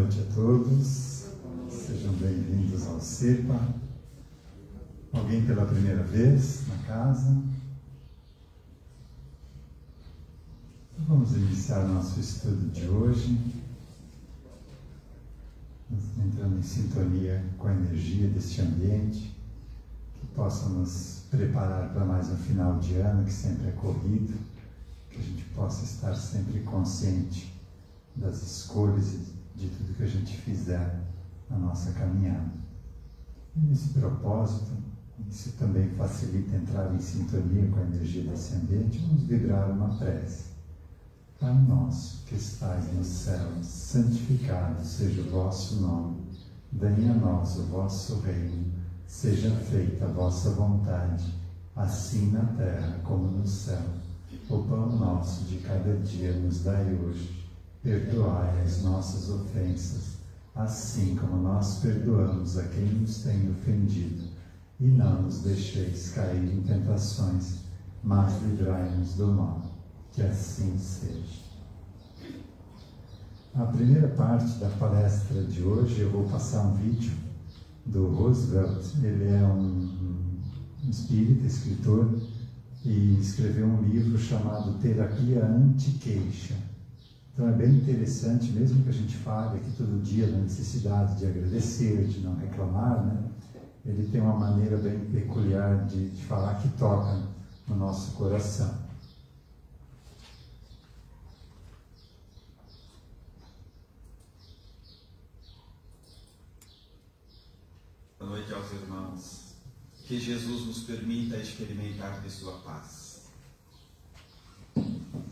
noite a todos, sejam bem-vindos ao CEPA. Alguém pela primeira vez na casa? Então vamos iniciar nosso estudo de hoje, entrando em sintonia com a energia deste ambiente, que possa nos preparar para mais um final de ano que sempre é corrido, que a gente possa estar sempre consciente das escolhas e de tudo que a gente fizer na nossa caminhada. E nesse propósito, isso também facilita entrar em sintonia com a energia desse ambiente. Vamos vibrar uma prece. Pai nosso que estais nos céus, santificado seja o vosso nome. Venha a nós o vosso reino. Seja feita a vossa vontade, assim na terra como no céu. O pão nosso de cada dia nos dai hoje. Perdoai as nossas ofensas, assim como nós perdoamos a quem nos tem ofendido. E não nos deixeis cair em tentações, mas livrai-nos do mal. Que assim seja. A primeira parte da palestra de hoje, eu vou passar um vídeo do Roosevelt. Ele é um espírita, escritor, e escreveu um livro chamado Terapia Anti-Queixa. Então é bem interessante, mesmo que a gente fale aqui todo dia da necessidade de agradecer, de não reclamar, né? Ele tem uma maneira bem peculiar de falar que toca no nosso coração. Boa noite aos irmãos. Que Jesus nos permita experimentar de sua paz.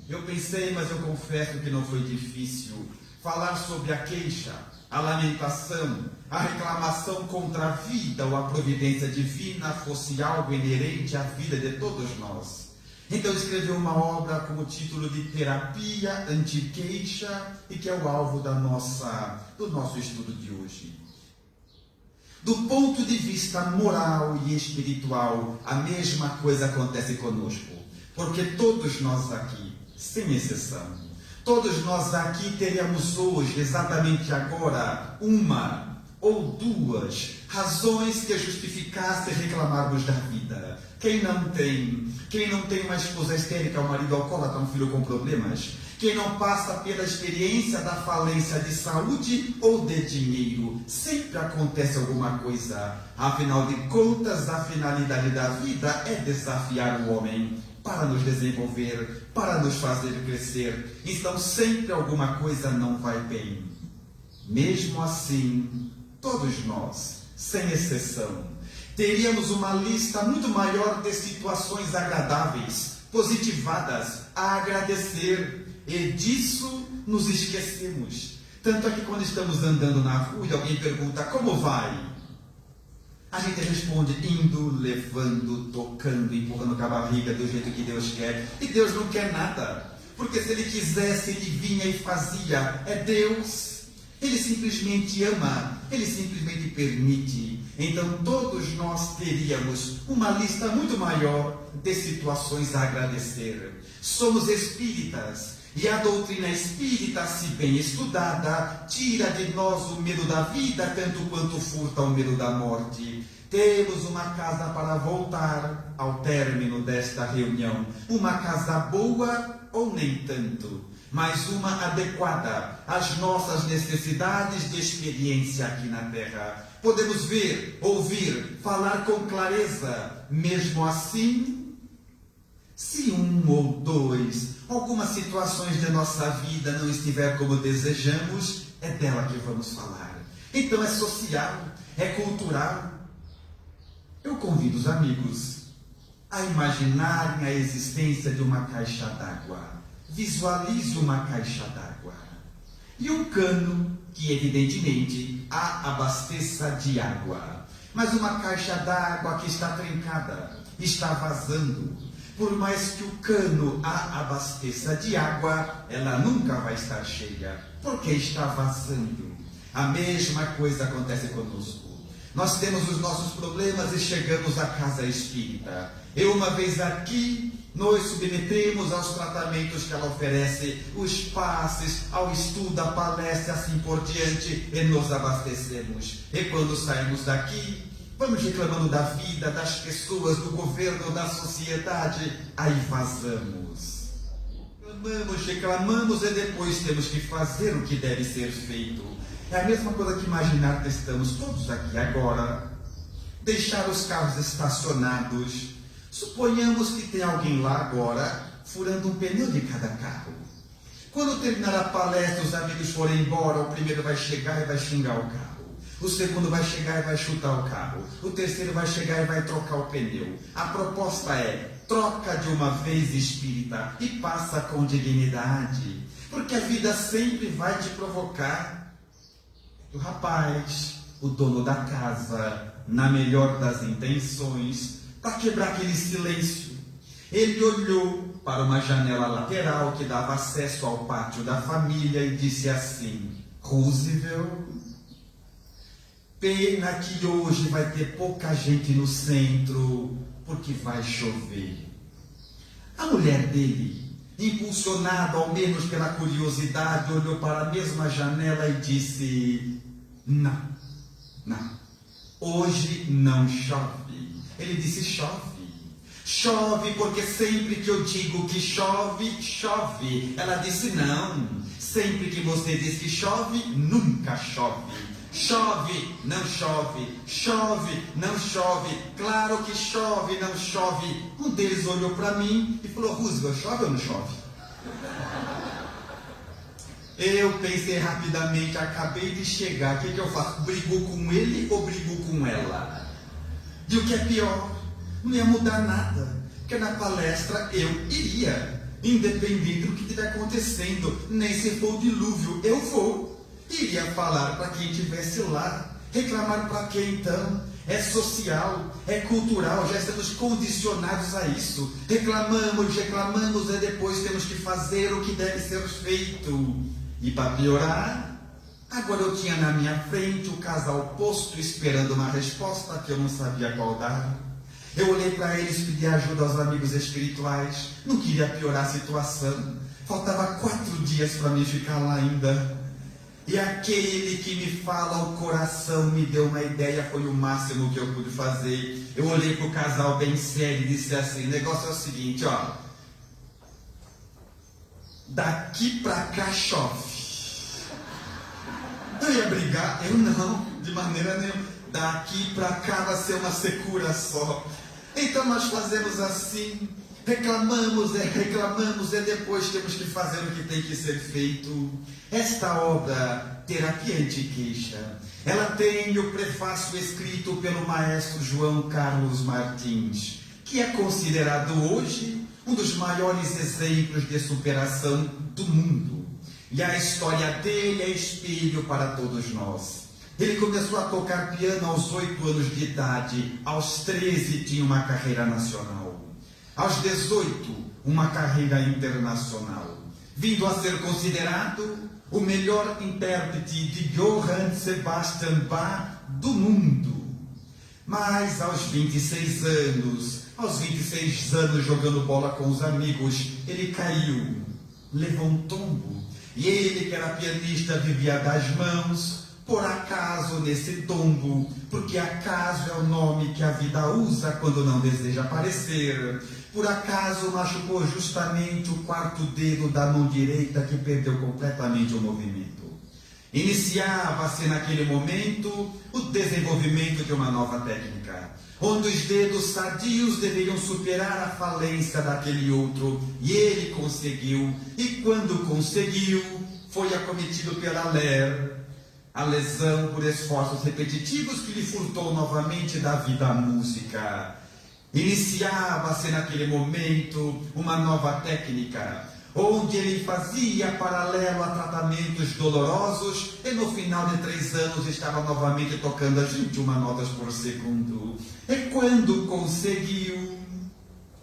Eu pensei, mas eu confesso que não foi difícil falar sobre a queixa, a lamentação, a reclamação contra a vida ou a providência divina fosse algo inerente à vida de todos nós. Então escrevi uma obra com o título de Terapia Anti-Queixa, e que é o alvo do nosso estudo de hoje. Do ponto de vista moral e espiritual, a mesma coisa acontece conosco, porque todos nós aqui, sem exceção, todos nós aqui teríamos hoje, exatamente agora, uma ou duas razões que justificassem reclamarmos da vida. Quem não tem uma esposa histérica, um marido alcoólatra, um filho com problemas? Quem não passa pela experiência da falência de saúde ou de dinheiro? Sempre acontece alguma coisa. Afinal de contas, a finalidade da vida é desafiar o homem para nos desenvolver, para nos fazer crescer. Então sempre alguma coisa não vai bem. Mesmo assim, todos nós, sem exceção, teríamos uma lista muito maior de situações agradáveis, positivadas, a agradecer. E disso nos esquecemos. Tanto é que quando estamos andando na rua e alguém pergunta como vai, a gente responde indo, levando, tocando, empurrando com a barriga do jeito que Deus quer. E Deus não quer nada, porque se Ele quisesse, Ele vinha e fazia. É Deus. Ele simplesmente ama, Ele simplesmente permite. Então todos nós teríamos uma lista muito maior de situações a agradecer. Somos espíritas. E a doutrina espírita, se bem estudada, tira de nós o medo da vida, tanto quanto furta o medo da morte. Temos uma casa para voltar ao término desta reunião. Uma casa boa ou nem tanto, mas uma adequada às nossas necessidades de experiência aqui na Terra. Podemos ver, ouvir, falar com clareza. Mesmo assim, se um ou dois, algumas situações de nossa vida não estiver como desejamos, é dela que vamos falar. Então é social, é cultural. Eu convido os amigos a imaginarem a existência de uma caixa d'água. Visualize uma caixa d'água e um cano que evidentemente a abasteça de água. Mas uma caixa d'água que está trincada, está vazando. Por mais que o cano a abasteça de água, ela nunca vai estar cheia, porque está vazando. A mesma coisa acontece conosco. Nós temos os nossos problemas e chegamos à casa espírita. Eu uma vez aqui Nos submetemos aos tratamentos que ela oferece, os passes, ao estudo, à palestra, assim por diante, e nos abastecemos. E quando saímos daqui, vamos reclamando da vida, das pessoas, do governo, da sociedade, aí vazamos. Reclamamos e depois temos que fazer o que deve ser feito. É a mesma coisa que imaginar que estamos todos aqui agora, deixar os carros estacionados. Suponhamos que tem alguém lá agora furando um pneu de cada carro. Quando terminar a palestra, os amigos forem embora, o primeiro vai chegar e vai xingar o carro. O segundo vai chegar e vai chutar o carro. O terceiro vai chegar e vai trocar o pneu. A proposta é: troca de uma vez, espírita, e passa com dignidade. Porque a vida sempre vai te provocar. O rapaz, o dono da casa, na melhor das intenções, para quebrar aquele silêncio, ele olhou para uma janela lateral que dava acesso ao pátio da família e disse assim: Roosevelt, pena que hoje vai ter pouca gente no centro, porque vai chover. A mulher dele, impulsionada ao menos pela curiosidade, olhou para a mesma janela e disse: não, hoje não chove. Ele disse: chove. Chove porque sempre que eu digo que chove, chove. Ela disse: não, sempre que você diz que chove, nunca chove. Chove, não chove. Chove, não chove. Claro que chove, não chove. Um deles olhou para mim e falou: Roosevelt, chove ou não chove? Eu pensei rapidamente, acabei de chegar, o que eu faço? Brigo com ele ou brigo com ela? E o que é pior, não ia mudar nada, porque na palestra eu iria, independente do que estiver acontecendo, nem se for o dilúvio, eu vou. Iria falar para quem estivesse lá, reclamar para quem então? É social, é cultural, já estamos condicionados a isso. Reclamamos e depois temos que fazer o que deve ser feito. E para piorar, agora eu tinha na minha frente o casal posto esperando uma resposta que eu não sabia qual dar. Eu olhei para eles, pedi ajuda aos amigos espirituais, não queria piorar a situação. Faltava 4 dias para mim ficar lá ainda. E aquele que me fala ao coração me deu uma ideia, foi o máximo que eu pude fazer. Eu olhei para o casal bem sério e disse assim: o negócio é o seguinte, ó. Daqui para cá chove. Eu ia brigar? Eu não, de maneira nenhuma. Daqui para cá vai ser uma secura só. Então nós fazemos assim, reclamamos e depois temos que fazer o que tem que ser feito. Esta obra, Terapia Anti-Queixa, ela tem o prefácio escrito pelo maestro João Carlos Martins, que é considerado hoje um dos maiores exemplos de superação do mundo. E a história dele é espelho para todos nós. Ele começou a tocar piano aos 8 anos de idade, aos 13 tinha uma carreira nacional, aos 18 uma carreira internacional, vindo a ser considerado o melhor intérprete de Johann Sebastian Bach do mundo. Mas aos 26 anos jogando bola com os amigos, ele caiu, levou um tombo, e ele que era pianista vivia das mãos. Por acaso nesse tombo, porque acaso é o nome que a vida usa quando não deseja aparecer, por acaso machucou justamente o 4º dedo da mão direita, que perdeu completamente o movimento. Iniciava-se naquele momento o desenvolvimento de uma nova técnica, onde os dedos sadios deveriam superar a falência daquele outro, e ele conseguiu, e quando conseguiu, foi acometido pela LER, a lesão por esforços repetitivos que lhe furtou novamente da vida à música. Iniciava-se naquele momento uma nova técnica, onde ele fazia paralelo a tratamentos dolorosos e no final de 3 anos estava novamente tocando as 21 notas por segundo. E quando conseguiu,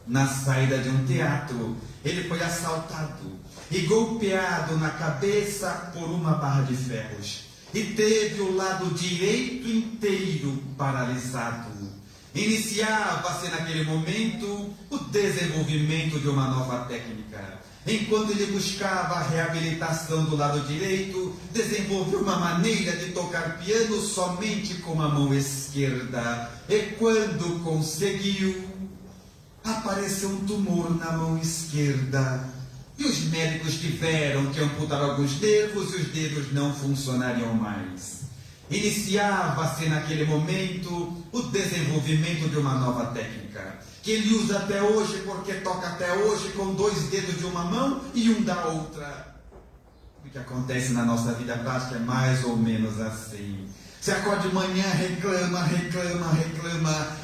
na saída de um teatro, ele foi assaltado e golpeado na cabeça por uma barra de ferros. E teve o lado direito inteiro paralisado. Iniciava-se naquele momento o desenvolvimento de uma nova técnica. Enquanto ele buscava a reabilitação do lado direito, desenvolveu uma maneira de tocar piano somente com a mão esquerda. E quando conseguiu, apareceu um tumor na mão esquerda. E os médicos tiveram que amputar alguns nervos e os dedos não funcionariam mais. Iniciava-se naquele momento o desenvolvimento de uma nova técnica, que ele usa até hoje, porque toca até hoje com 2 dedos de uma mão e um da outra. O que acontece na nossa vida prática é mais ou menos assim. Você acorda de manhã, reclama.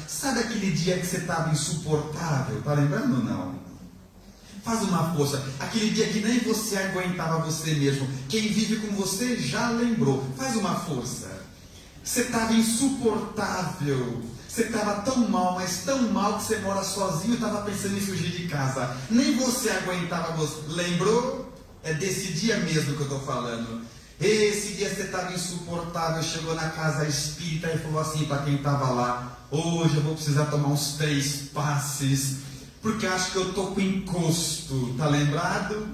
Sabe aquele dia que você estava insuportável? Tá lembrando ou não? Faz uma força. Aquele dia que nem você aguentava você mesmo. Quem vive com você já lembrou. Faz uma força. Você estava insuportável. Você estava tão mal, mas tão mal que você mora sozinho e estava pensando em fugir de casa. Nem você aguentava você. Lembrou? É desse dia mesmo que eu estou falando. Esse dia você estava insuportável, chegou na casa espírita e falou assim para quem estava lá: hoje eu vou precisar tomar uns 3 passes, porque acho que eu estou com encosto. Tá lembrado?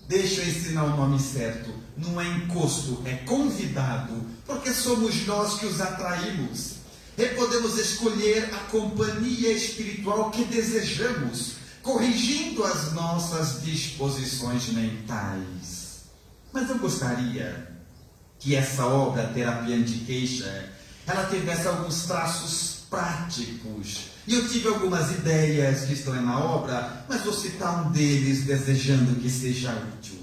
Deixa eu ensinar o nome certo. Não é encosto, é convidado, porque somos nós que os atraímos. E podemos escolher a companhia espiritual que desejamos, corrigindo as nossas disposições mentais. Mas eu gostaria que essa obra, Terapia Anti-Queixa, ela tivesse alguns traços práticos. E eu tive algumas ideias que estão na obra, mas vou citar um deles, desejando que seja útil.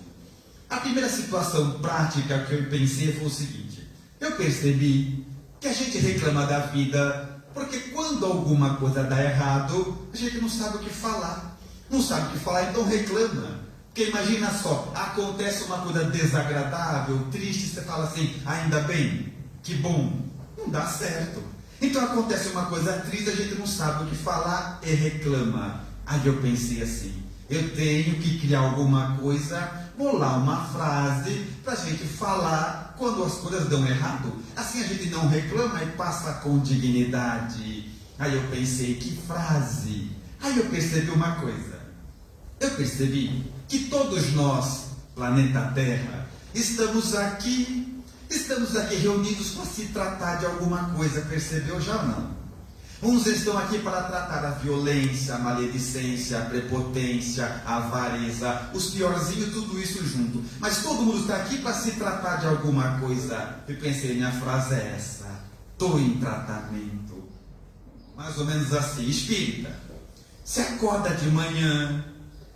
A primeira situação prática que eu pensei foi o seguinte: eu percebi que a gente reclama da vida, porque quando alguma coisa dá errado, a gente não sabe o que falar. Não sabe o que falar, então reclama. Porque imagina só, acontece uma coisa desagradável, triste, você fala assim: ainda bem, que bom. Não dá certo. Então acontece uma coisa triste, a gente não sabe o que falar e reclama. Aí eu pensei assim: eu tenho que criar alguma coisa, bolar uma frase para a gente falar quando as coisas dão errado. Assim a gente não reclama e passa com dignidade. Aí eu pensei: que frase? Aí eu percebi uma coisa. Eu percebi que todos nós, planeta Terra, estamos aqui reunidos para se tratar de alguma coisa. Percebeu já ou não? Uns estão aqui para tratar a violência, a maledicência, a prepotência, a avareza, os piorzinhos, tudo isso junto. Mas todo mundo está aqui para se tratar de alguma coisa. Eu pensei, minha frase é essa: estou em tratamento. Mais ou menos assim. Espírita, você acorda de manhã,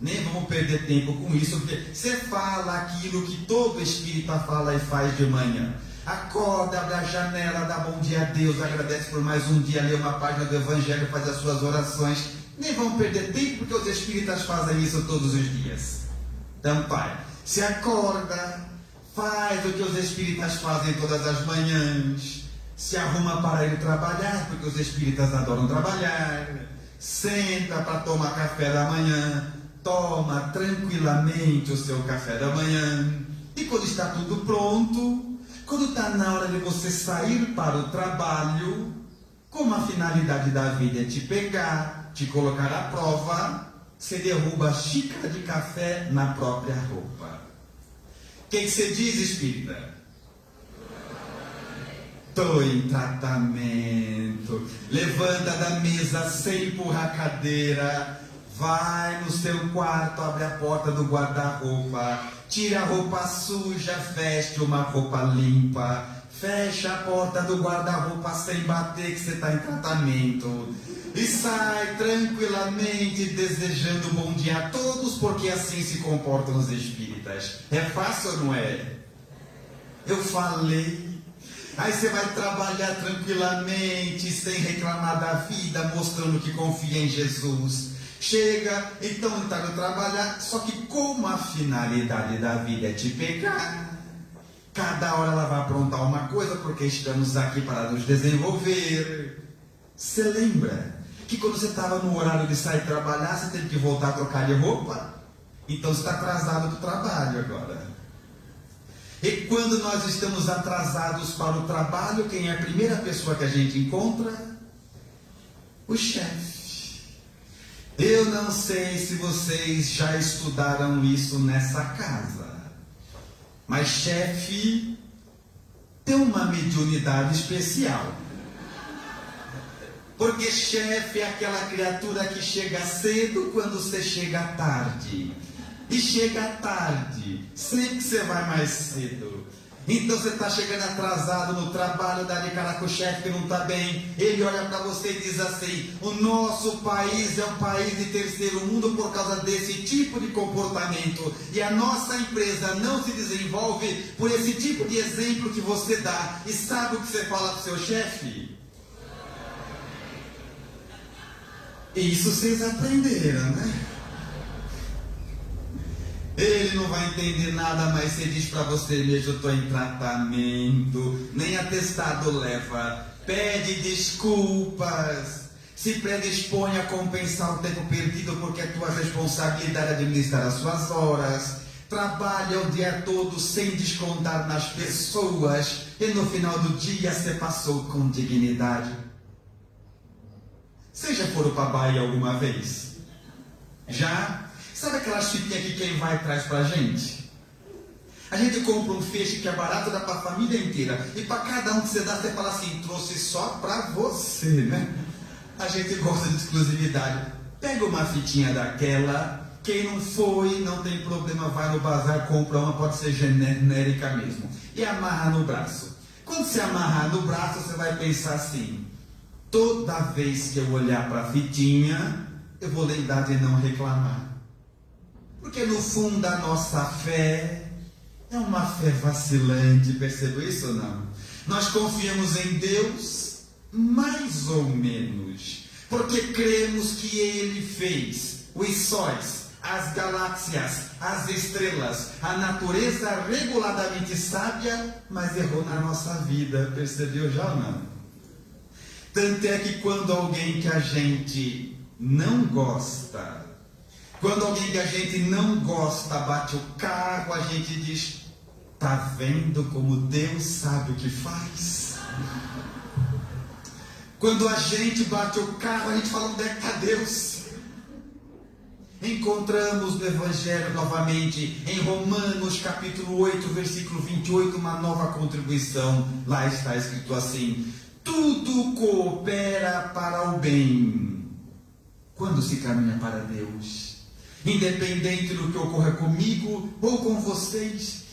nem vamos perder tempo com isso, porque você fala aquilo que todo espírita fala e faz de manhã. Acorda, abre a janela, dá bom dia a Deus, agradece por mais um dia, lê uma página do Evangelho, faz as suas orações. Nem vamos perder tempo, porque os espíritas fazem isso todos os dias. Então, pai, se acorda, faz o que os espíritas fazem todas as manhãs, se arruma para ir trabalhar, porque os espíritas adoram trabalhar, senta para tomar café da manhã, toma tranquilamente o seu café da manhã, e quando está tudo pronto, quando está na hora de você sair para o trabalho, como a finalidade da vida é te pegar, te colocar à prova, você derruba a xícara de café na própria roupa. O que você diz, espírita? Estou em tratamento. Levanta da mesa sem empurrar a cadeira, vai no seu quarto, abre a porta do guarda-roupa, tira a roupa suja, veste uma roupa limpa, fecha a porta do guarda-roupa sem bater, que você está em tratamento, e sai tranquilamente desejando bom dia a todos, porque assim se comportam os espíritas. É fácil ou não é? Eu falei. Aí você vai trabalhar tranquilamente, sem reclamar da vida, mostrando que confia em Jesus. Chega, então está no trabalhar, só que como a finalidade da vida é te pegar, cada hora ela vai aprontar uma coisa, porque estamos aqui para nos desenvolver. Você lembra que quando você estava no horário de sair trabalhar, você teve que voltar a trocar de roupa? Então você está atrasado para o trabalho agora. E quando nós estamos atrasados para o trabalho, quem é a primeira pessoa que a gente encontra? o chefe. Eu não sei se vocês já estudaram isso nessa casa, mas chefe tem uma mediunidade especial. Porque chefe é aquela criatura que chega cedo quando você chega tarde. E chega tarde, sempre que você vai mais cedo. Então você está chegando atrasado no trabalho, dá de cara com o chefe que não está bem. Ele olha para você e diz assim: o nosso país é um país de terceiro mundo por causa desse tipo de comportamento. E a nossa empresa não se desenvolve por esse tipo de exemplo que você dá. E sabe o que você fala para o seu chefe? Isso vocês aprenderam, né? Ele não vai entender nada, mas você diz para você mesmo: eu estou em tratamento, nem atestado leva, pede desculpas, se predispõe a compensar o tempo perdido, porque é tua responsabilidade administrar as suas horas, trabalha o dia todo sem descontar nas pessoas, e no final do dia você passou com dignidade. Vocês já foram para a Bahia alguma vez? Já? Sabe aquelas fitinhas que quem vai traz pra gente? A gente compra um feixe que é barato, dá pra família inteira. E para cada um que você dá, você fala assim: trouxe só pra você, né? A gente gosta de exclusividade. Pega uma fitinha daquela. Quem não foi, não tem problema, vai no bazar, compra uma, pode ser genérica mesmo. E amarra no braço. Quando você amarrar no braço, você vai pensar assim: toda vez que eu olhar pra fitinha, eu vou lembrar de não reclamar. Porque no fundo a nossa fé é uma fé vacilante, percebeu isso ou não? Nós confiamos em Deus mais ou menos, porque cremos que Ele fez os sóis, as galáxias, as estrelas, a natureza reguladamente sábia, mas errou na nossa vida, percebeu já ou não? Tanto é que quando alguém que a gente não gosta, quando alguém que a gente não gosta bate o carro, a gente diz: tá vendo como Deus sabe o que faz? Quando a gente bate o carro, a gente fala: onde é que está Deus? Encontramos no Evangelho novamente, em Romanos capítulo 8, versículo 28, uma nova contribuição. Lá está escrito assim: tudo coopera para o bem quando se caminha para Deus. Independente do que ocorra comigo ou com vocês,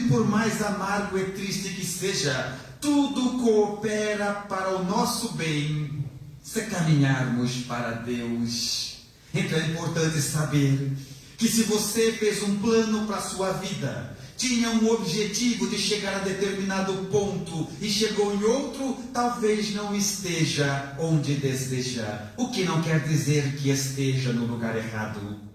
por mais amargo e triste que seja, tudo coopera para o nosso bem, se caminharmos para Deus. Então é importante saber que se você fez um plano para a sua vida, tinha um objetivo de chegar a determinado ponto e chegou em outro, talvez não esteja onde deseja, o que não quer dizer que esteja no lugar errado.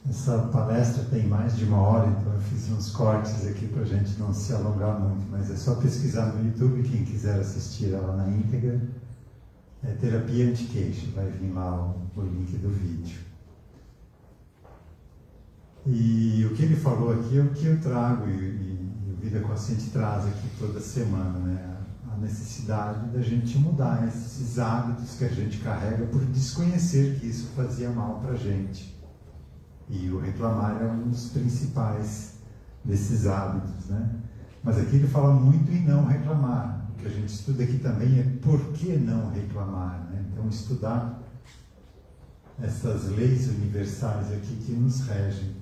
Essa palestra tem mais de 1 hora, então eu fiz uns cortes aqui para a gente não se alongar muito, mas é só pesquisar no YouTube, quem quiser assistir ela na íntegra. É Terapia Anti-Queixa, vai vir lá o link do vídeo. E o que ele falou aqui é o que eu trago e o Vida Consciente traz aqui toda semana, né? A necessidade da gente mudar esses hábitos que a gente carrega por desconhecer que isso fazia mal para a gente. E o reclamar é um dos principais desses hábitos, né? Mas aqui ele fala muito em não reclamar. O que a gente estuda aqui também é por que não reclamar, né? Então estudar essas leis universais aqui que nos regem.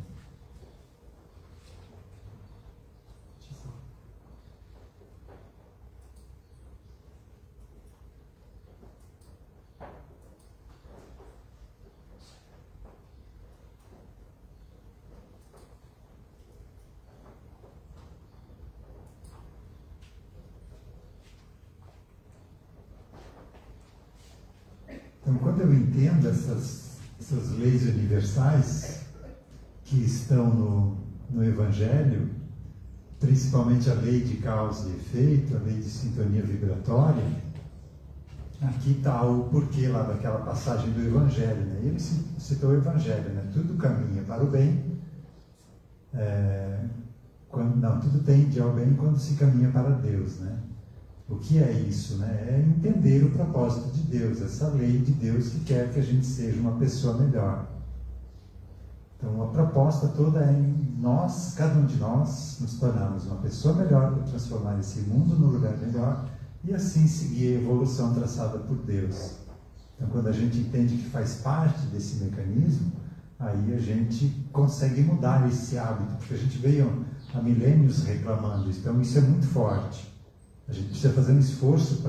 Então, quando eu entendo essas leis universais que estão no Evangelho, principalmente a lei de causa e efeito, a lei de sintonia vibratória, aqui está o porquê lá daquela passagem do Evangelho, né? Ele citou o Evangelho, né? Tudo caminha para o bem, tudo tende ao bem quando se caminha para Deus, né? O que é isso, né? É entender o propósito de Deus, essa lei de Deus que quer que a gente seja uma pessoa melhor. Então a proposta toda é em nós, cada um de nós, nos tornarmos uma pessoa melhor para transformar esse mundo num lugar melhor e assim seguir a evolução traçada por Deus. Então quando a gente entende que faz parte desse mecanismo, aí a gente consegue mudar esse hábito, porque a gente veio há milênios reclamando isso, então isso é muito forte. A gente precisa fazer um esforço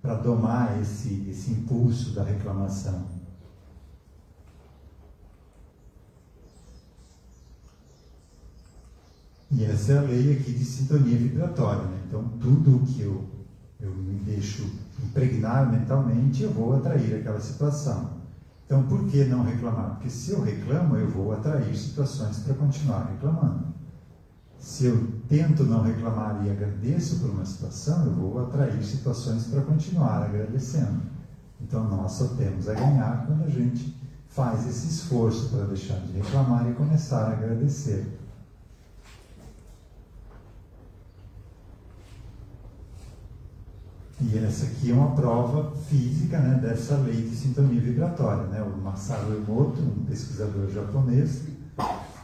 para domar esse impulso da reclamação. E essa é a lei aqui de sintonia vibratória, né? Então, tudo que eu me deixo impregnar mentalmente, eu vou atrair aquela situação. Então, por que não reclamar? Porque se eu reclamo, eu vou atrair situações para continuar reclamando. Se eu tento não reclamar e agradeço por uma situação, eu vou atrair situações para continuar agradecendo. Então, nós só temos a ganhar quando a gente faz esse esforço para deixar de reclamar e começar a agradecer. E essa aqui é uma prova física, né, dessa lei de sintonia vibratória, né? O Masaru Emoto, um pesquisador japonês,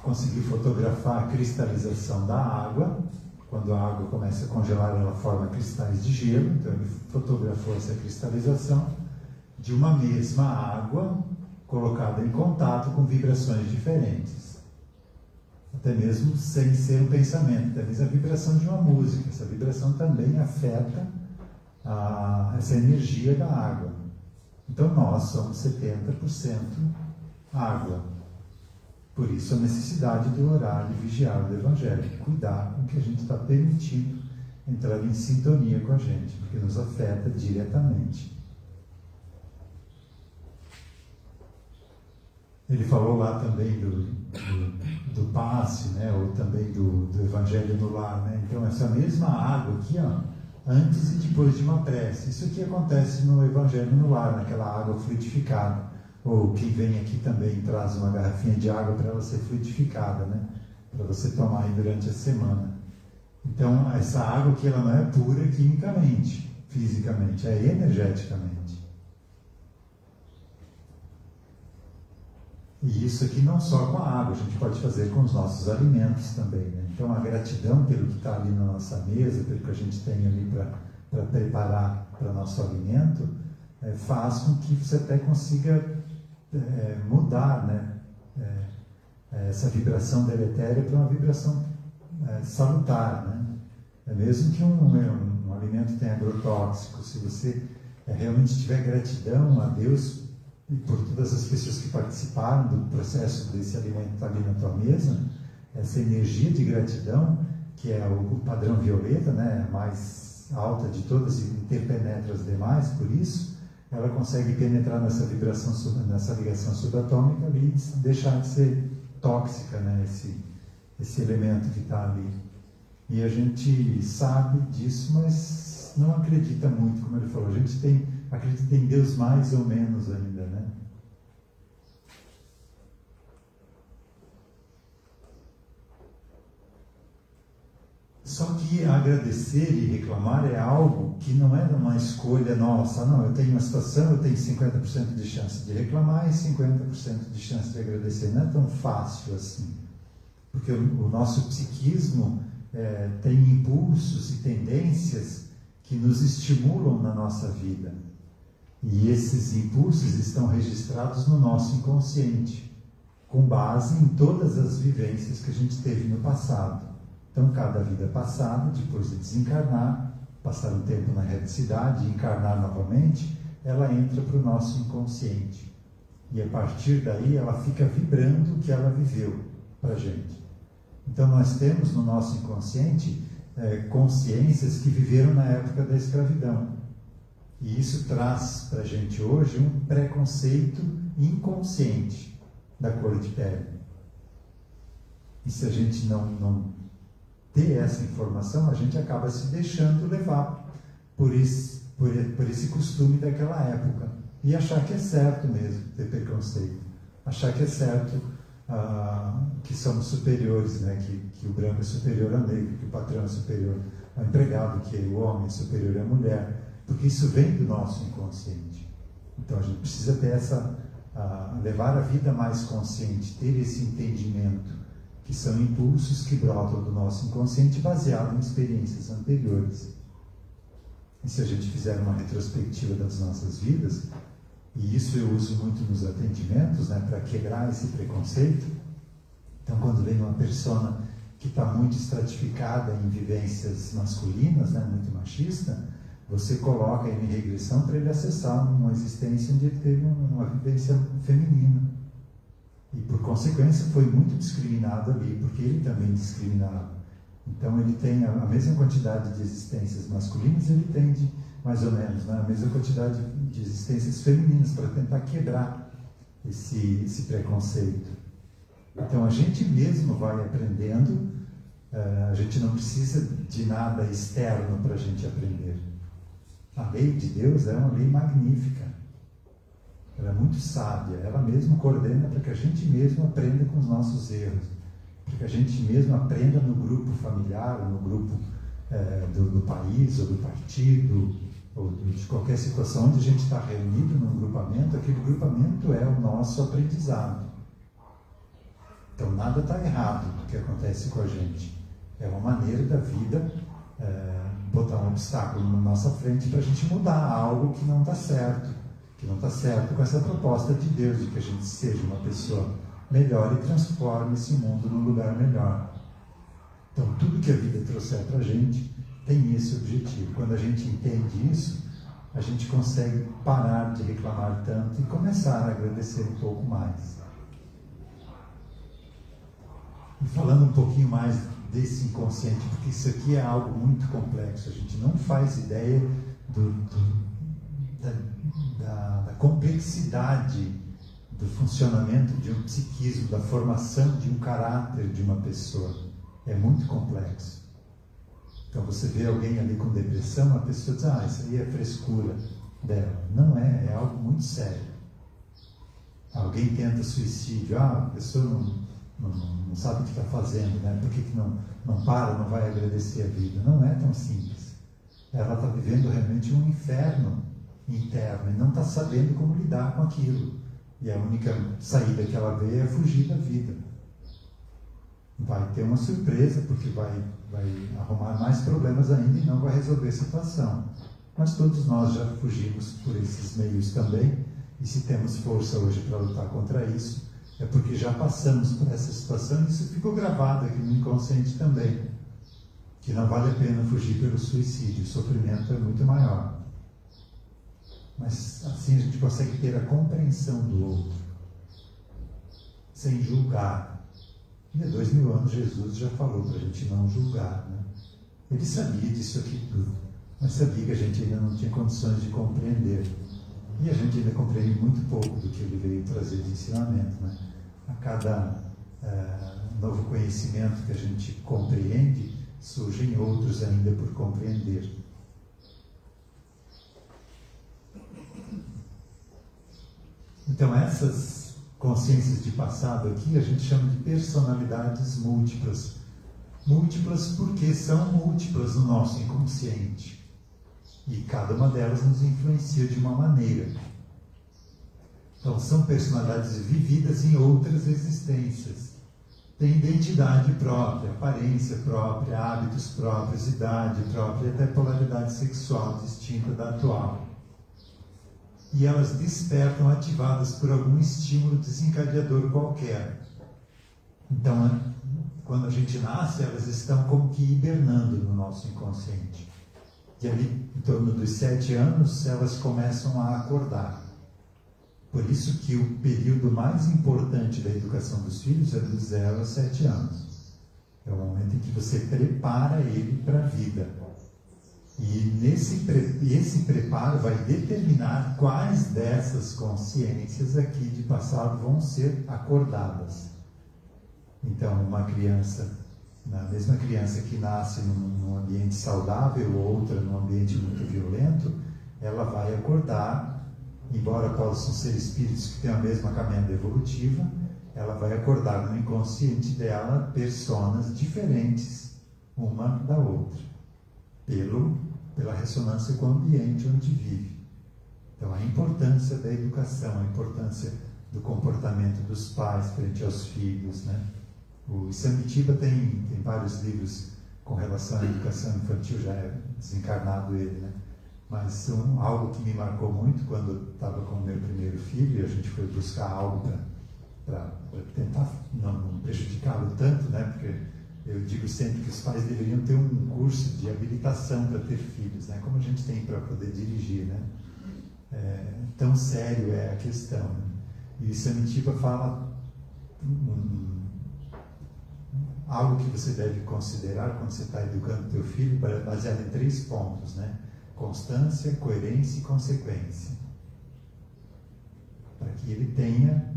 conseguiu fotografar a cristalização da água. Quando a água começa a congelar, ela forma cristais de gelo. Então ele fotografou essa cristalização de uma mesma água colocada em contato com vibrações diferentes. Até mesmo sem ser um pensamento, até mesmo a vibração de uma música. Essa vibração também afeta essa energia da água. Então nós somos 70% água. Por isso a necessidade do orar e vigiar do Evangelho, cuidar com o que a gente está permitindo entrar em sintonia com a gente, porque nos afeta diretamente. Ele falou lá também do passe, né, ou também do Evangelho no lar, né? Então essa mesma água aqui, ó, antes e depois de uma prece. Isso aqui acontece no Evangelho no lar, naquela água fluidificada. Ou quem vem aqui também traz uma garrafinha de água para ela ser fluidificada, né? Para você tomar aí durante a semana. Então, essa água aqui ela não é pura quimicamente, fisicamente, é energeticamente. E isso aqui não só com a água, a gente pode fazer com os nossos alimentos também, né? Então a gratidão pelo que está ali na nossa mesa, pelo que a gente tem ali para preparar para nosso alimento, faz com que você até consiga mudar, né? Essa vibração deletéria para uma vibração salutar, né? Mesmo que um alimento tenha agrotóxico, se você realmente tiver gratidão a Deus e por todas as pessoas que participaram do processo desse alimento estar ali na tua mesa, essa energia de gratidão, que é o padrão violeta, né, a mais alta de todas e interpenetra as demais, por isso ela consegue penetrar nessa vibração, nessa ligação subatômica ali e deixar de ser tóxica, né, esse elemento que está ali. E a gente sabe disso, mas não acredita muito, como ele falou. A gente acredita em Deus mais ou menos ainda, né? Só que agradecer e reclamar é algo que não é uma escolha nossa. Não, eu tenho uma situação, eu tenho 50% de chance de reclamar e 50% de chance de agradecer. Não é tão fácil assim. Porque o nosso psiquismo tem impulsos e tendências que nos estimulam na nossa vida. E esses impulsos estão registrados no nosso inconsciente, com base em todas as vivências que a gente teve no passado. Então, cada vida passada, depois de desencarnar, passar um tempo na reticidade e encarnar novamente, ela entra para o nosso inconsciente. E a partir daí, ela fica vibrando o que ela viveu para a gente. Então, nós temos no nosso inconsciente consciências que viveram na época da escravidão. E isso traz para a gente hoje um preconceito inconsciente da cor de pele. E se a gente não ter essa informação, a gente acaba se deixando levar por por esse costume daquela época e achar que é certo mesmo ter preconceito, achar que é certo que somos superiores, né? que o branco é superior ao negro, que o patrão é superior ao empregado, que o homem é superior à mulher, porque isso vem do nosso inconsciente. Então a gente precisa ter levar a vida mais consciente, ter esse entendimento, que são impulsos que brotam do nosso inconsciente baseado em experiências anteriores. E se a gente fizer uma retrospectiva das nossas vidas, e isso eu uso muito nos atendimentos, né, para quebrar esse preconceito. Então, quando vem uma pessoa que está muito estratificada em vivências masculinas, né, muito machista, você coloca ele em regressão para ele acessar uma existência onde ele teve uma vivência feminina. E, por consequência, foi muito discriminado ali, porque ele também discriminava. Então, ele tem a mesma quantidade de existências masculinas, ele tem mais ou menos, né, a mesma quantidade de existências femininas, para tentar quebrar esse preconceito. Então, a gente mesmo vai aprendendo, a gente não precisa de nada externo para a gente aprender. A lei de Deus é uma lei magnífica, ela é muito sábia, ela mesmo coordena para que a gente mesmo aprenda com os nossos erros, para que a gente mesmo aprenda no grupo familiar, no grupo do país, ou do partido, ou de qualquer situação onde a gente está reunido num grupamento. Aquele grupamento é o nosso aprendizado. Então nada está errado no que acontece com a gente. É uma maneira da vida botar um obstáculo na nossa frente para a gente mudar algo que não está certo. Que não está certo com essa proposta de Deus, de que a gente seja uma pessoa melhor e transforme esse mundo num lugar melhor. Então tudo que a vida trouxer para a gente tem esse objetivo. Quando a gente entende isso, a gente consegue parar de reclamar tanto e começar a agradecer um pouco mais. E falando um pouquinho mais desse inconsciente, porque isso aqui é algo muito complexo, a gente não faz ideia da complexidade do funcionamento de um psiquismo, da formação de um caráter de uma pessoa. É muito complexo. Então você vê alguém ali com depressão, a pessoa diz, isso aí é frescura dela. Não é, é algo muito sério. Alguém tenta suicídio, a pessoa não sabe o que está fazendo, né? Por que não para, não vai agradecer a vida? Não é tão simples. Ela está vivendo realmente um inferno interno e não está sabendo como lidar com aquilo. E a única saída que ela vê é fugir da vida. Vai ter uma surpresa, porque vai arrumar mais problemas ainda e não vai resolver a situação. Mas todos nós já fugimos por esses meios também, e se temos força hoje para lutar contra isso, é porque já passamos por essa situação e isso ficou gravado aqui no inconsciente também, que não vale a pena fugir pelo suicídio, o sofrimento é muito maior. Mas assim a gente consegue ter a compreensão do outro, sem julgar. E há 2000 anos Jesus já falou para a gente não julgar, né? Ele sabia disso aqui tudo, mas sabia que a gente ainda não tinha condições de compreender. E a gente ainda compreende muito pouco do que ele veio trazer de ensinamento, né? A cada novo conhecimento que a gente compreende, surgem outros ainda por compreender. Então essas consciências de passado aqui a gente chama de personalidades múltiplas. Múltiplas porque são múltiplas no nosso inconsciente. E cada uma delas nos influencia de uma maneira. Então são personalidades vividas em outras existências. Tem identidade própria, aparência própria, hábitos próprios, idade própria e até polaridade sexual distinta da atual. E elas despertam ativadas por algum estímulo desencadeador qualquer. Então, quando a gente nasce, elas estão como que hibernando no nosso inconsciente. E ali, em torno dos 7 anos, elas começam a acordar. Por isso que o período mais importante da educação dos filhos é dos 0 a 7 anos. É o momento em que você prepara ele para a vida. E esse preparo vai determinar quais dessas consciências aqui de passado vão ser acordadas. Então, uma criança, a mesma criança que nasce num ambiente saudável, outra num ambiente muito violento, ela vai acordar, embora possam ser espíritos que têm a mesma caminhada evolutiva, ela vai acordar no inconsciente dela personas diferentes uma da outra, pela ressonância com o ambiente onde vive. Então, a importância da educação, a importância do comportamento dos pais frente aos filhos, né? O Isamitiba tem vários livros com relação à educação infantil, já é desencarnado ele, né? Mas algo que me marcou muito quando eu estava com o meu primeiro filho, e a gente foi buscar algo para tentar não prejudicá-lo tanto, né? Porque eu digo sempre que os pais deveriam ter um curso de habilitação para ter filhos, né? Como a gente tem para poder dirigir, né? Tão sério é a questão, né? E o Samitiba fala algo que você deve considerar quando você está educando teu filho, baseado em 3 pontos, né? Constância, coerência e consequência. Para que ele tenha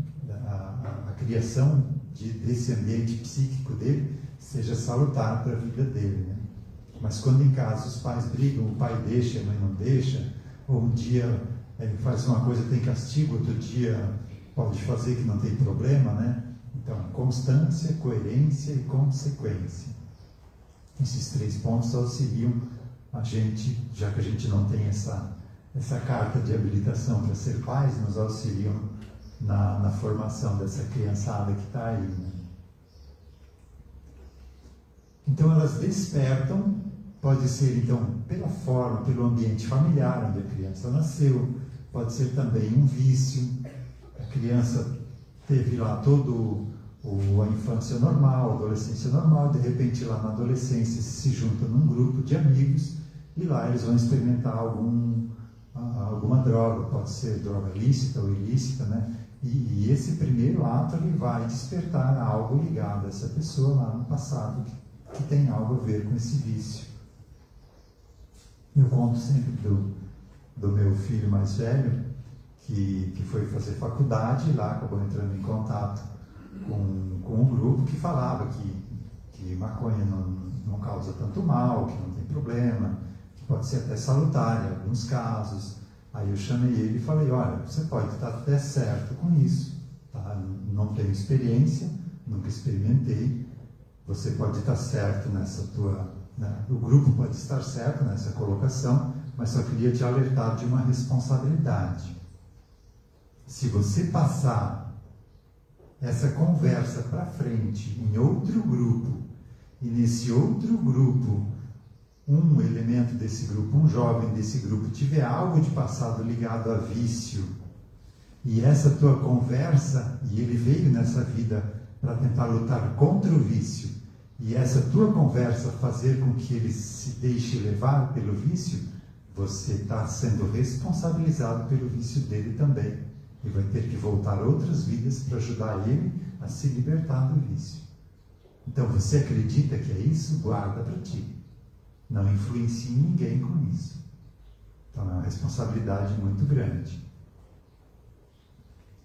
a criação desse ambiente psíquico dele seja salutar para a vida dele, né? Mas quando em casa os pais brigam, o pai deixa, a mãe não deixa, ou um dia ele faz uma coisa, tem castigo, outro dia pode fazer que não tem problema, né? Então, constância, coerência e consequência. Esses 3 pontos auxiliam a gente, já que a gente não tem essa carta de habilitação para ser pais, nos auxiliam na formação dessa criançada que está aí, né? Então, elas despertam, pode ser, então, pela forma, pelo ambiente familiar onde a criança nasceu, pode ser também um vício, a criança teve lá todo a infância normal, a adolescência normal, de repente lá na adolescência se junta num grupo de amigos e lá eles vão experimentar alguma droga, pode ser droga lícita ou ilícita, né? E esse primeiro ato ele vai despertar algo ligado a essa pessoa lá no passado que tem algo a ver com esse vício. Eu conto sempre do meu filho mais velho, que foi fazer faculdade, lá acabou entrando em contato com um grupo que falava que maconha não causa tanto mal, que não tem problema, que pode ser até salutar em alguns casos. Aí eu chamei ele e falei, olha, você pode estar até certo com isso, tá? Não tenho experiência, nunca experimentei, você pode estar certo nessa tua... né? O grupo pode estar certo nessa colocação, mas só queria te alertar de uma responsabilidade. Se você passar essa conversa para frente em outro grupo, e nesse outro grupo, um elemento desse grupo, um jovem desse grupo, tiver algo de passado ligado a vício, e essa tua conversa, e ele veio nessa vida para tentar lutar contra o vício, e essa tua conversa fazer com que ele se deixe levar pelo vício, você está sendo responsabilizado pelo vício dele também. E vai ter que voltar outras vidas para ajudar ele a se libertar do vício. Então, você acredita que é isso? Guarda para ti. Não influencie ninguém com isso. Então, é uma responsabilidade muito grande.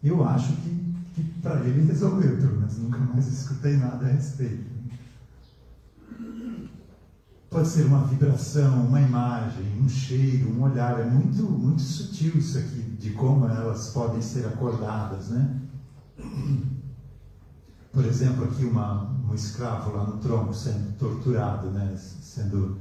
Eu acho que para ele resolveu, pelo menos nunca mais escutei nada a respeito. Pode ser uma vibração, uma imagem, um cheiro, um olhar. É muito, muito sutil isso aqui, de como elas podem ser acordadas, né? Por exemplo, aqui um escravo lá no tronco sendo torturado, né? Sendo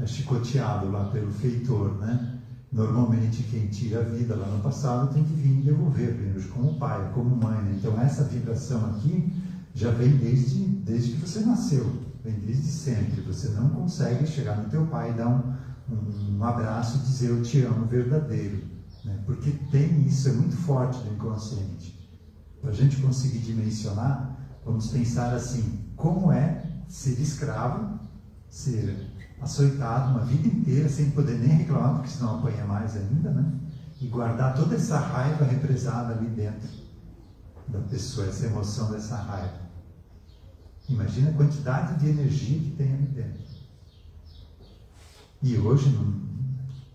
chicoteado lá pelo feitor, né? Normalmente quem tira a vida lá no passado tem que vir devolver, primeiro como pai, como mãe, né? Então essa vibração aqui já vem desde que você nasceu. Vem desde sempre. Você não consegue chegar no teu pai e dar um abraço e dizer eu te amo verdadeiro, né? Porque tem isso, é muito forte no inconsciente. Para a gente conseguir dimensionar, vamos pensar assim, como é ser escravo, ser açoitado uma vida inteira sem poder nem reclamar, porque senão apanha mais ainda, né? E guardar toda essa raiva represada ali dentro da pessoa, essa emoção dessa raiva. Imagina a quantidade de energia que tem ali dentro. E hoje,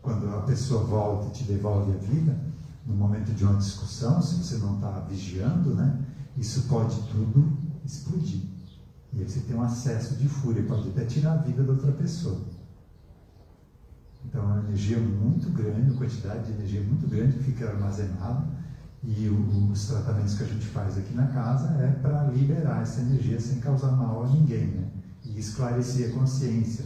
quando a pessoa volta e te devolve a vida, no momento de uma discussão, se você não está vigiando, né, isso pode tudo explodir. E aí você tem um acesso de fúria, pode até tirar a vida da outra pessoa. Então é uma energia muito grande, uma quantidade de energia muito grande que fica armazenada, e os tratamentos que a gente faz aqui na casa é para liberar essa energia sem causar mal a ninguém, né? E esclarecer a consciência,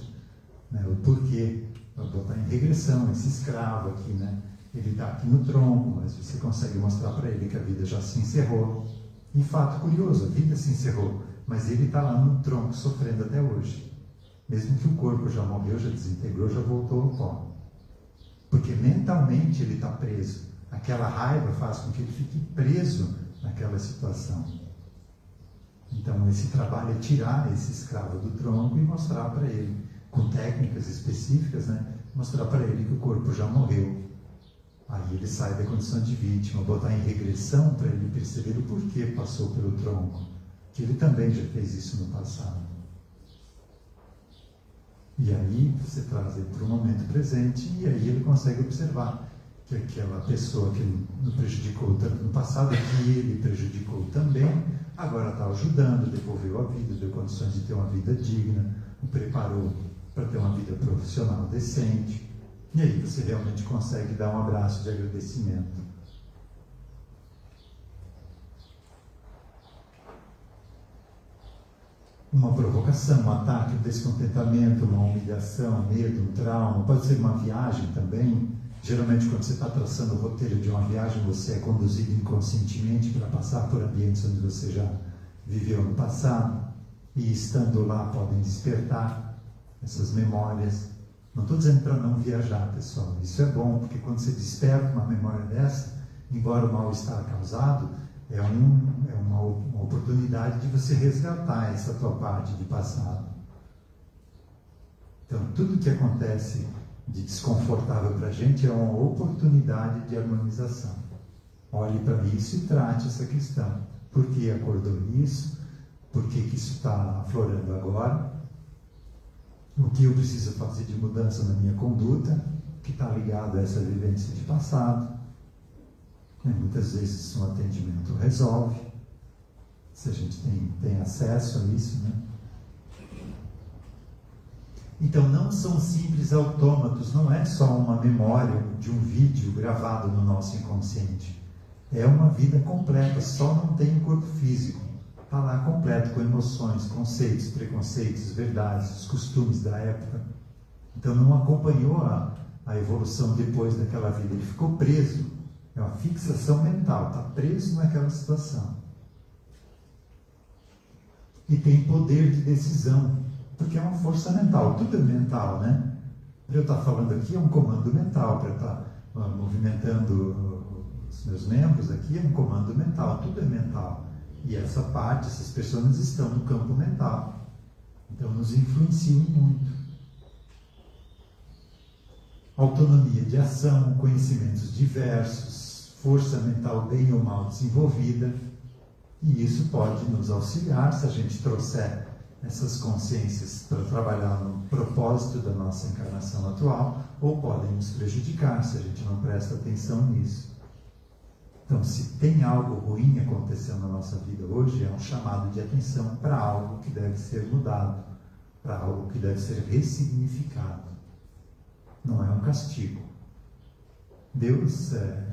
né? O porquê, para botar em regressão esse escravo aqui, né? Ele está aqui no tronco, mas você consegue mostrar para ele que a vida já se encerrou. E fato curioso, a vida se encerrou, mas ele está lá no tronco sofrendo até hoje. Mesmo que o corpo já morreu, já desintegrou, já voltou ao pó. Porque mentalmente ele está preso. Aquela raiva faz com que ele fique preso naquela situação. Então esse trabalho é tirar esse escravo do tronco e mostrar para ele, com técnicas específicas, né? Mostrar para ele que o corpo já morreu. Aí ele sai da condição de vítima, botar em regressão para ele perceber o porquê passou pelo tronco. Que ele também já fez isso no passado. E aí você traz ele para o momento presente e aí ele consegue observar que aquela pessoa que o prejudicou tanto no passado, que ele prejudicou também, agora está ajudando, devolveu a vida, deu condições de ter uma vida digna, o preparou para ter uma vida profissional decente. E aí você realmente consegue dar um abraço de agradecimento. Uma provocação, um ataque, um descontentamento, uma humilhação, um medo, um trauma, pode ser uma viagem também. Geralmente, quando você está traçando o roteiro de uma viagem, você é conduzido inconscientemente para passar por ambientes onde você já viveu no passado, e estando lá podem despertar essas memórias. Não estou dizendo para não viajar, pessoal, isso é bom, porque quando você desperta uma memória dessa, embora o mal-estar causado, é uma oportunidade de você resgatar essa tua parte de passado. Então, tudo que acontece de desconfortável para a gente é uma oportunidade de harmonização. Olhe para isso e trate essa questão. Por que acordou isso? Por que isso está aflorando agora? O que eu preciso fazer de mudança na minha conduta, que está ligado a essa vivência de passado? Muitas vezes um atendimento resolve, se a gente tem acesso a isso, né? Então não são simples autômatos, não é só uma memória de um vídeo gravado no nosso inconsciente. É uma vida completa, só não tem um corpo físico. Está lá completo, com emoções, conceitos, preconceitos, verdades, os costumes da época. Então não acompanhou a evolução depois daquela vida, ele ficou preso. É uma fixação mental, está preso naquela situação. E tem poder de decisão, porque é uma força mental, tudo é mental, né? Para eu estar falando aqui é um comando mental, para eu estar movimentando os meus membros aqui é um comando mental, tudo é mental. E essa parte, essas pessoas estão no campo mental. Então nos influenciam muito. Autonomia de ação, conhecimentos diversos, força mental bem ou mal desenvolvida, e isso pode nos auxiliar se a gente trouxer essas consciências para trabalhar no propósito da nossa encarnação atual, ou podem nos prejudicar se a gente não presta atenção nisso. Então, se tem algo ruim acontecendo na nossa vida hoje, é um chamado de atenção para algo que deve ser mudado, para algo que deve ser ressignificado. Não é um castigo. Deus é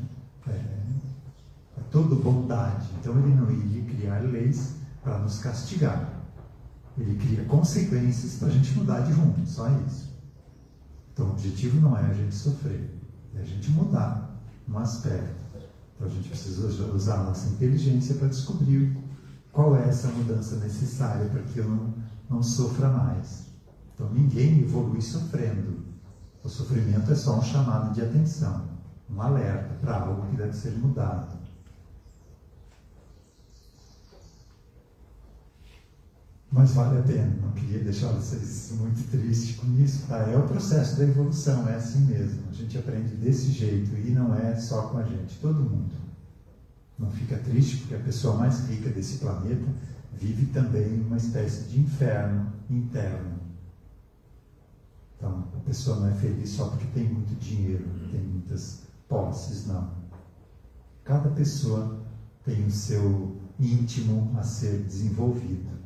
todo bondade, então Ele não iria criar leis para nos castigar. Ele cria consequências para a gente mudar de rumo, só isso. Então o objetivo não é a gente sofrer, é a gente mudar um aspecto. Então a gente precisa usar a nossa inteligência para descobrir qual é essa mudança necessária para que eu não sofra mais. Então ninguém evolui sofrendo. O sofrimento é só um chamado de atenção, um alerta para algo que deve ser mudado. Mas vale a pena, não queria deixar vocês muito tristes com isso, tá? É o processo da evolução, é assim mesmo. A gente aprende desse jeito e não é só com a gente, todo mundo. Não fica triste porque a pessoa mais rica desse planeta vive também uma espécie de inferno interno. Então, a pessoa não é feliz só porque tem muito dinheiro, tem muitas posses, não. Cada pessoa tem o seu íntimo a ser desenvolvido.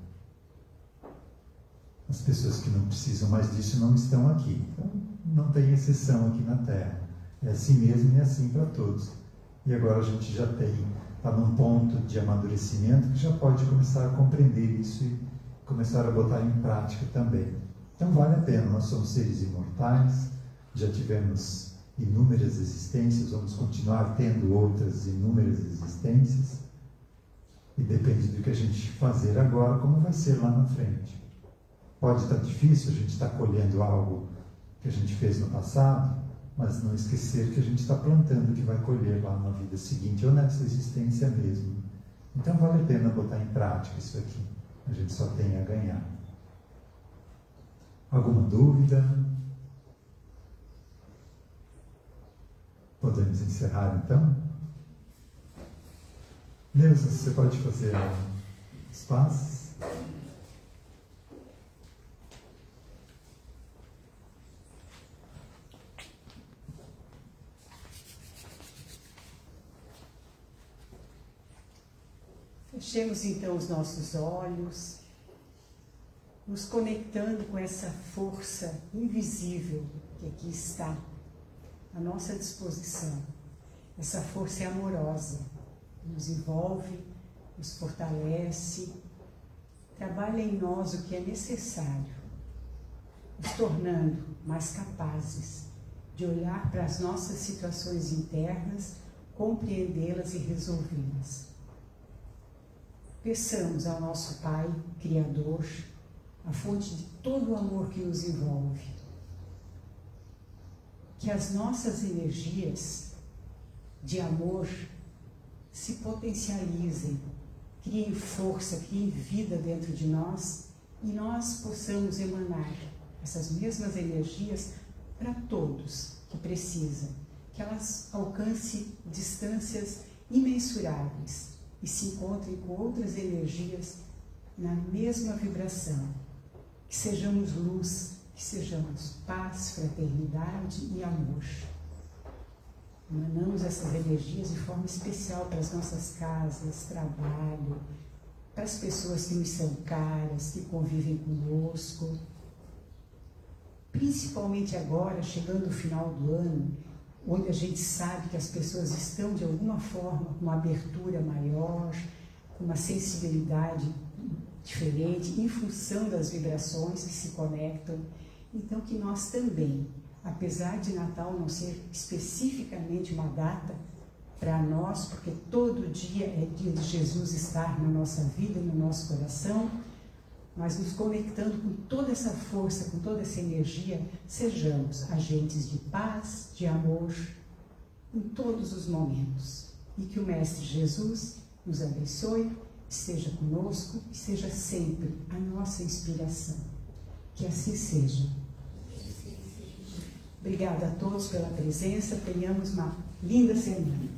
As pessoas que não precisam mais disso não estão aqui. Então, não tem exceção aqui na Terra. É assim mesmo e é assim para todos. E agora a gente já está num ponto de amadurecimento que já pode começar a compreender isso e começar a botar em prática também. Então vale a pena, nós somos seres imortais, já tivemos inúmeras existências, vamos continuar tendo outras inúmeras existências, e depende do que a gente fazer agora, como vai ser lá na frente. Pode estar difícil, a gente está colhendo algo que a gente fez no passado, mas não esquecer que a gente está plantando o que vai colher lá na vida seguinte, ou nessa existência mesmo. Então vale a pena botar em prática isso aqui, a gente só tem a ganhar. Alguma dúvida? Podemos encerrar então? Neuza, você pode fazer os passos? Fechemos então os nossos olhos, nos conectando com essa força invisível que aqui está à nossa disposição. Essa força é amorosa, nos envolve, nos fortalece, trabalha em nós o que é necessário, nos tornando mais capazes de olhar para as nossas situações internas, compreendê-las e resolvê-las. Peçamos ao nosso Pai, Criador, a fonte de todo o amor que nos envolve, que as nossas energias de amor se potencializem, criem força, criem vida dentro de nós e nós possamos emanar essas mesmas energias para todos que precisam, que elas alcancem distâncias imensuráveis e se encontrem com outras energias na mesma vibração. Que sejamos luz, que sejamos paz, fraternidade e amor. Emanamos essas energias de forma especial para as nossas casas, trabalho, para as pessoas que nos são caras, que convivem conosco. Principalmente agora, chegando o final do ano, onde a gente sabe que as pessoas estão de alguma forma com uma abertura maior, com uma sensibilidade diferente, em função das vibrações que se conectam. Então que nós também, apesar de Natal não ser especificamente uma data para nós, porque todo dia é dia de Jesus estar na nossa vida, no nosso coração, mas nos conectando com toda essa força, com toda essa energia, sejamos agentes de paz, de amor, em todos os momentos. E que o Mestre Jesus nos abençoe, esteja conosco e seja sempre a nossa inspiração. Que assim seja. Obrigada a todos pela presença, tenhamos uma linda semana.